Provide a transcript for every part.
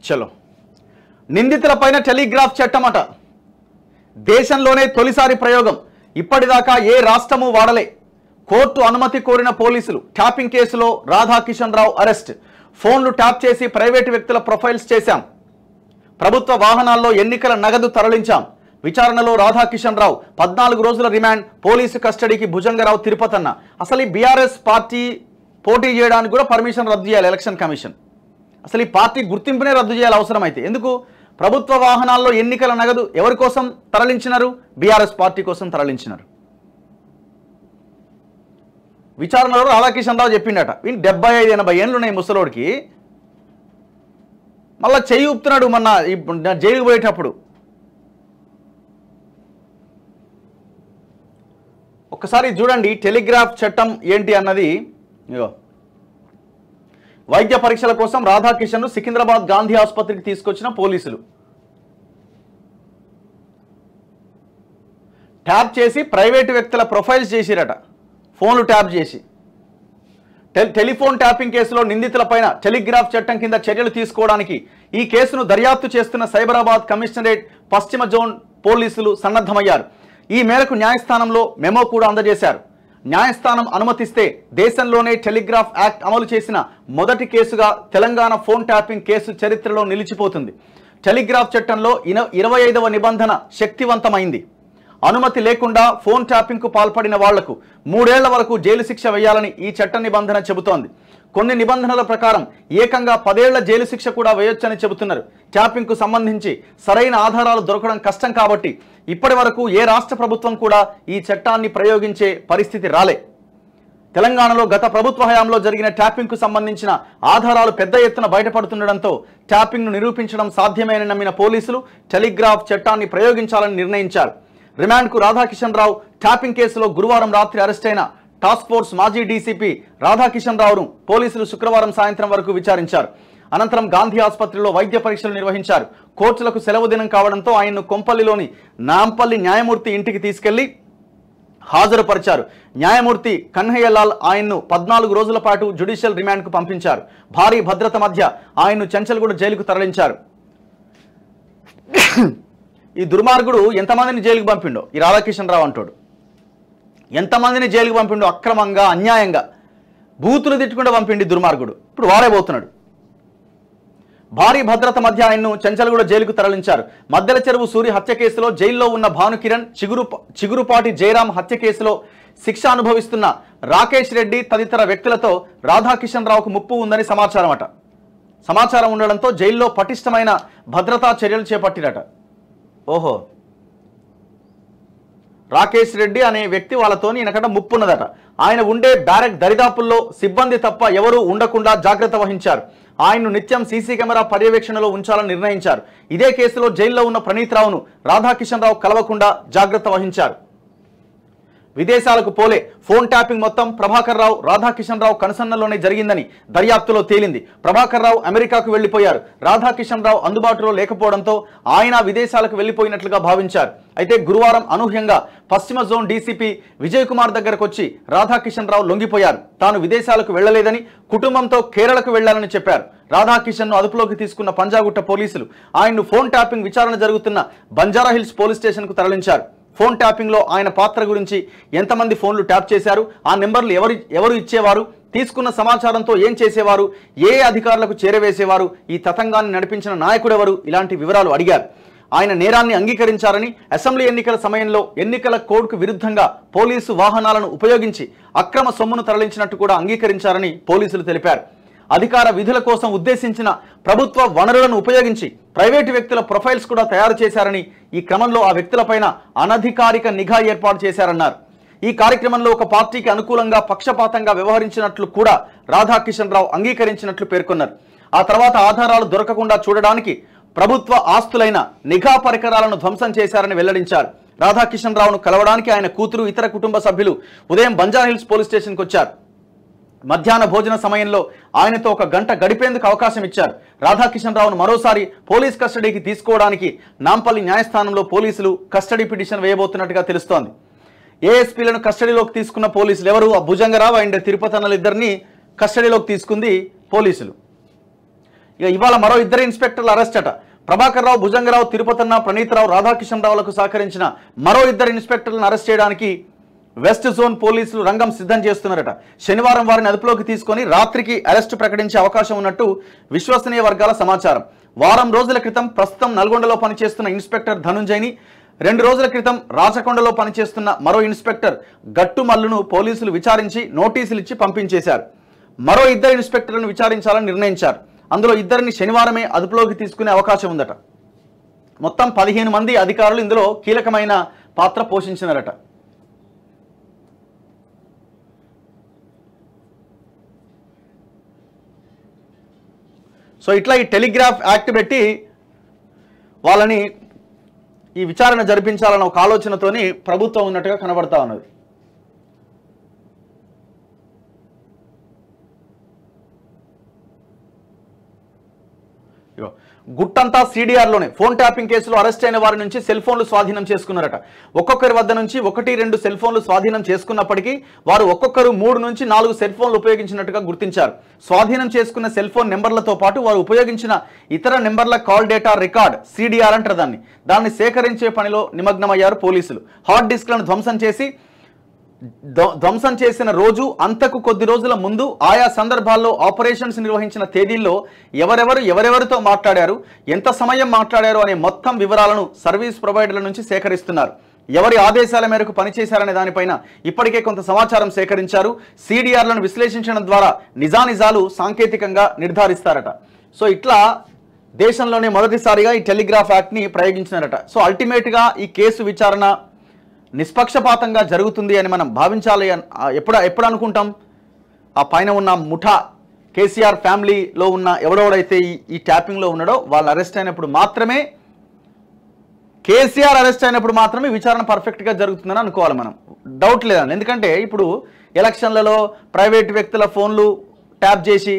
చలో నిందితులపైన టెలిగ్రాఫ్ చట్టమట దేశంలోనే తొలిసారి ప్రయోగం ఇప్పటిదాకా ఏ రాష్ట్రము వాడలే కోర్టు అనుమతి కోరిన పోలీసులు ట్యాపింగ్ కేసులో రాధాకిషన్ రావు అరెస్ట్ ఫోన్లు ట్యాప్ చేసి ప్రైవేటు వ్యక్తుల ప్రొఫైల్స్ చేశాం ప్రభుత్వ వాహనాల్లో ఎన్నికల నగదు తరలించాం విచారణలో రాధాకిషన్ రావు 14 రోజుల రిమాండ్ పోలీసు కస్టడీకి భుజంగరావు తిరుపతన్న అసలు ఈ బీఆర్ఎస్ పార్టీ పోటీ చేయడానికి కూడా పర్మిషన్ రద్దు చేయాలి ఎలక్షన్ కమిషన్ అసలు ఈ పార్టీ గుర్తింపునే రద్దు చేయాలి అవసరమైతే ఎందుకు ప్రభుత్వ వాహనాల్లో ఎన్నికల నగదు ఎవరి కోసం తరలించినారు బీఆర్ఎస్ పార్టీ కోసం తరలించినారు విచారణలో రాధాకిషన్ రావు చెప్పిండట వీళ్ళు 75-80 ఏళ్ళు ఉన్నాయి ముసలోడికి మళ్ళా చెయ్యి ఊపుతున్నాడు మొన్న జైలుకు పోయేటప్పుడు ఒక్కసారి చూడండి టెలిగ్రాఫ్ చట్టం ఏంటి అన్నది వైద్య పరీక్షల కోసం రాధాకిషన్ సికింద్రాబాద్ గాంధీ ఆసుపత్రికి తీసుకొచ్చిన పోలీసులు ట్యాప్ చేసి ప్రైవేటు వ్యక్తుల ప్రొఫైల్స్ చేసిరట ఫోన్లు ట్యాప్ చేసి టెలిఫోన్ ట్యాపింగ్ కేసులో నిందితులపైన టెలిగ్రాఫ్ చట్టం కింద చర్యలు తీసుకోవడానికి ఈ కేసును దర్యాప్తు చేస్తున్న సైబరాబాద్ కమిషనరేట్ పశ్చిమ జోన్ పోలీసులు సన్నద్ధమయ్యారు ఈ మేరకు న్యాయస్థానంలో మెమో కూడా అందజేశారు న్యాయస్థానం అనుమతిస్తే దేశంలోనే టెలిగ్రాఫ్ యాక్ట్ అమలు చేసిన మొదటి కేసుగా తెలంగాణ ఫోన్ ట్యాపింగ్ కేసు చరిత్రలో నిలిచిపోతుంది టెలిగ్రాఫ్ చట్టంలో 25వ నిబంధన శక్తివంతమైంది అనుమతి లేకుండా ఫోన్ ట్యాపింగ్కు పాల్పడిన వాళ్లకు 3 ఏళ్ల వరకు జైలు శిక్ష వేయాలని ఈ చట్ట నిబంధన చెబుతోంది కొన్ని నిబంధనల ప్రకారం ఏకంగా 10 ఏళ్ల జైలు శిక్ష కూడా వేయొచ్చని చెబుతున్నారు ట్యాపింగ్కు సంబంధించి సరైన ఆధారాలు దొరకడం కష్టం కాబట్టి ఇప్పటి వరకు ఏ రాష్ట్ర ప్రభుత్వం కూడా ఈ చట్టాన్ని ప్రయోగించే పరిస్థితి రాలే తెలంగాణలో గత ప్రభుత్వ హయాంలో జరిగిన ట్యాపింగ్కు సంబంధించిన ఆధారాలు పెద్ద ఎత్తున బయటపడుతుండడంతో ట్యాపింగ్ను నిరూపించడం సాధ్యమేనని నమ్మిన పోలీసులు టెలిగ్రాఫ్ చట్టాన్ని ప్రయోగించాలని నిర్ణయించారు రిమాండ్కు రాధాకిషన్ రావు ట్యాపింగ్ కేసులో గురువారం రాత్రి అరెస్ట్ అయిన టాస్క్ ఫోర్స్ మాజీ డీసీపీ రాధాకిషన్ రావును పోలీసులు శుక్రవారం సాయంత్రం వరకు విచారించారు అనంతరం గాంధీ ఆసుపత్రిలో వైద్య పరీక్షలు నిర్వహించారు కోర్టులకు సెలవు దినం కావడంతో ఆయన్ను కొంపల్లిలోని నాంపల్లి న్యాయమూర్తి ఇంటికి తీసుకెళ్లి హాజరుపరిచారు న్యాయమూర్తి కన్హయ్యలాల్ ఆయన్ను 14 రోజుల పాటు జ్యుడిషియల్ రిమాండ్కు పంపించారు భారీ భద్రత మధ్య ఆయన్ను చెంచల్గూడ జైలుకు తరలించారు ఈ దుర్మార్గుడు ఎంతమందిని జైలుకు పంపిండో ఈ రాధాకిషన్ రావు అంటాడు ఎంతమందిని జైలుకు పంపిండో అక్రమంగా అన్యాయంగా బూతులు తిట్టుకుంటూ పంపిండి దుర్మార్గుడు ఇప్పుడు వాడే పోతున్నాడు భారీ భద్రత మధ్య ఆయన్ను చెంచల్గూడ జైలుకు తరలించారు మద్దెల చెరువు సూరి హత్య కేసులో జైల్లో ఉన్న భానుకిరణ్ చిగురుపాటి జయరాం హత్య కేసులో శిక్ష అనుభవిస్తున్న రాకేష్ రెడ్డి తదితర వ్యక్తులతో రాధాకిషన్ రావుకు ముప్పు ఉందని సమాచారం ఉండడంతో జైల్లో పటిష్టమైన భద్రతా చర్యలు చేపట్టిరట ఓహో రాకేష్ రెడ్డి అనే వ్యక్తి వాళ్ళతోని ఈయనకంట ముప్పు ఉన్నదట ఆయన ఉండే బ్యారెక్ దరిదాపుల్లో సిబ్బంది తప్ప ఎవరూ ఉండకుండా జాగ్రత్త వహించారు ఆయన్ను నిత్యం సీసీ కెమెరా పర్యవేక్షణలో ఉంచాలని నిర్ణయించారు ఇదే కేసులో జైల్లో ఉన్న ప్రణీత్ రావును రాధాకిషన్ రావు కలవకుండా జాగ్రత్త వహించారు విదేశాలకు పోలే ఫోన్ ట్యాపింగ్ మొత్తం ప్రభాకర్ రావు రాధాకిషన్ రావు కనుసన్నల్లోనే జరిగిందని దర్యాప్తులో తేలింది ప్రభాకర్ రావు అమెరికాకు వెళ్లిపోయారు రాధాకిషన్ రావు అందుబాటులో లేకపోవడంతో ఆయన విదేశాలకు వెళ్లిపోయినట్లుగా భావించారు అయితే గురువారం అనూహ్యంగా పశ్చిమ జోన్ డీసీపీ విజయ్ కుమార్ దగ్గరకు వచ్చి రాధాకిషన్ రావు లొంగిపోయారు తాను విదేశాలకు వెళ్లలేదని కుటుంబంతో కేరళకు వెళ్లాలని చెప్పారు రాధాకిషన్ ను అదుపులోకి తీసుకున్న పంజాగుట్ట పోలీసులు ఆయన్ను ఫోన్ ట్యాపింగ్ విచారణ జరుగుతున్న బంజారాహిల్స్ పోలీస్ స్టేషన్ కు తరలించారు ఫోన్ ట్యాపింగ్ లో ఆయన పాత్ర గురించి ఎంతమంది ఫోన్లు ట్యాప్ చేశారు ఆ నెంబర్లు ఎవరు ఇచ్చేవారు తీసుకున్న సమాచారంతో ఏం చేసేవారు ఏ అధికారులకు చేరవేసేవారు ఈ తతంగాన్ని నడిపించిన నాయకుడు ఎవరు ఇలాంటి వివరాలు అడిగారు ఆయన నేరాన్ని అంగీకరించారని అసెంబ్లీ ఎన్నికల సమయంలో ఎన్నికల కోడ్కు విరుద్ధంగా పోలీసు వాహనాలను ఉపయోగించి అక్రమ సొమ్మును తరలించినట్టు కూడా అంగీకరించారని పోలీసులు తెలిపారు అధికార విధుల కోసం ఉద్దేశించిన ప్రభుత్వ వనరులను ఉపయోగించి ప్రైవేటు వ్యక్తుల ప్రొఫైల్స్ కూడా తయారు చేశారని ఈ క్రమంలో ఆ వ్యక్తులపైన అనధికారిక నిఘా ఏర్పాటు చేశారన్నారు ఈ కార్యక్రమంలో ఒక పార్టీకి అనుకూలంగా పక్షపాతంగా వ్యవహరించినట్లు కూడా రాధాకిషన్ రావు అంగీకరించినట్లు పేర్కొన్నారు ఆ తర్వాత ఆధారాలు దొరకకుండా చూడడానికి ప్రభుత్వ ఆస్తులైన నిఘా పరికరాలను ధ్వంసం చేశారని వెల్లడించారు రాధాకిషన్ రావును కలవడానికి ఆయన కూతురు ఇతర కుటుంబ సభ్యులు ఉదయం బంజారాహిల్స్ పోలీస్ స్టేషన్కు వచ్చారు మధ్యాహ్న భోజన సమయంలో ఆయనతో 1 గంట గడిపేందుకు అవకాశం ఇచ్చారు రాధాకిషన్ రావును మరోసారి పోలీస్ కస్టడీకి తీసుకోవడానికి నాంపల్లి న్యాయస్థానంలో పోలీసులు కస్టడీ పిటిషన్ వేయబోతున్నట్టుగా తెలుస్తోంది ఏఎస్పీలను కస్టడీలోకి తీసుకున్న పోలీసులు ఎవరు భుజంగరావు అండ్ తిరుపతన్నలు ఇద్దరిని కస్టడీలోకి తీసుకుంది పోలీసులు ఇక ఇవాళ మరో ఇద్దరు ఇన్స్పెక్టర్లు అరెస్ట్ అట. ప్రభాకర్ రావు, భుజంగరావు, తిరుపతన్న, ప్రణీతరావు, రాధాకిషన్ రావులకు సహకరించిన మరో ఇద్దరు ఇన్స్పెక్టర్లను అరెస్ట్ చేయడానికి వెస్ట్ జోన్ పోలీసులు రంగం సిద్ధం చేస్తున్నారట. శనివారం వారిని అదుపులోకి తీసుకొని రాత్రికి అరెస్టు ప్రకటించే అవకాశం ఉన్నట్టు విశ్వసనీయ వర్గాల సమాచారం. వారం రోజుల క్రితం ప్రస్తుతం నల్గొండలో పనిచేస్తున్న ఇన్స్పెక్టర్ ధనుంజయ్ని, 2 రోజుల క్రితం రాచకొండలో పనిచేస్తున్న మరో ఇన్స్పెక్టర్ గట్టు మల్లును పోలీసులు విచారించి నోటీసులు ఇచ్చి పంపించేశారు. మరో 2 ఇన్స్పెక్టర్లను విచారించాలని నిర్ణయించారు. అందులో 2 శనివారమే అదుపులోకి తీసుకునే అవకాశం ఉందట. మొత్తం 15 మంది అధికారులు ఇందులో కీలకమైన పాత్ర పోషించినారట. సో ఇట్లా ఈ టెలిగ్రాఫ్ యాక్ట్ పెట్టి వాళ్ళని ఈ విచారణ జరిపించాలన్న ఒక ఆలోచనతోని ప్రభుత్వం ఉన్నట్టుగా కనబడతా ఉన్నది. గుట్టంతా CDRలోనే ఫోన్ ట్యాపింగ్ కేసులో అరెస్ట్ అయిన వారి నుంచి సెల్ ఫోన్లు స్వాధీనం చేసుకున్నారట. ఒక్కొక్కరి వద్ద నుంచి 1-2 సెల్ ఫోన్లు స్వాధీనం చేసుకున్నప్పటికీ వారు ఒక్కొక్కరు 3 నుంచి 4 సెల్ ఫోన్లు ఉపయోగించినట్టుగా గుర్తించారు. స్వాధీనం చేసుకున్న సెల్ ఫోన్ నెంబర్లతో పాటు వారు ఉపయోగించిన ఇతర నెంబర్ల కాల్ డేటా రికార్డ్, CDR అంటారు దాన్ని సేకరించే పనిలో నిమగ్నమయ్యారు పోలీసులు. హార్డ్ డిస్క్లను ధ్వంసం చేసిన రోజు, అంతకు కొద్ది రోజుల ముందు, ఆయా సందర్భాల్లో ఆపరేషన్స్ నిర్వహించిన తేదీల్లో ఎవరెవరితో మాట్లాడారు, ఎంత సమయం మాట్లాడారు అనే మొత్తం వివరాలను సర్వీస్ ప్రొవైడర్ల నుంచి సేకరిస్తున్నారు. ఎవరి ఆదేశాల మేరకు పనిచేశారనే దానిపైన ఇప్పటికే కొంత సమాచారం సేకరించారు. CDRలను విశ్లేషించడం ద్వారా నిజానిజాలు సాంకేతికంగా నిర్ధారిస్తారట. సో ఇట్లా దేశంలోనే మొదటిసారిగా ఈ టెలిగ్రాఫ్ యాక్ట్ని ప్రయోగించినారట. సో అల్టిమేట్గా ఈ కేసు విచారణ నిష్పక్షపాతంగా జరుగుతుంది అని మనం భావించాలి. ఎప్పుడు అనుకుంటాం? ఆ పైన ఉన్న ముఠా, కేసీఆర్ ఫ్యామిలీలో ఉన్న ఎవడెవడైతే ఈ ట్యాపింగ్లో ఉన్నాడో వాళ్ళు అరెస్ట్ అయినప్పుడు మాత్రమే, కేసీఆర్ అరెస్ట్ అయినప్పుడు మాత్రమే విచారణ పర్ఫెక్ట్గా జరుగుతుందని అనుకోవాలి మనం. డౌట్ లేదండి. ఎందుకంటే ఇప్పుడు ఎలక్షన్లలో ప్రైవేట్ వ్యక్తుల ఫోన్లు ట్యాప్ చేసి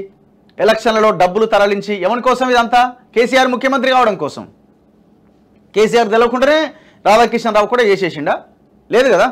ఎలక్షన్లలో డబ్బులు తరలించి ఎవరి కోసం ఇదంతా? కేసీఆర్ ముఖ్యమంత్రి కావడం కోసం. కేసీఆర్ తెలవకుండానే రాధాకిషన్ రావు కూడా చేసేసిండా? లేదు కదా.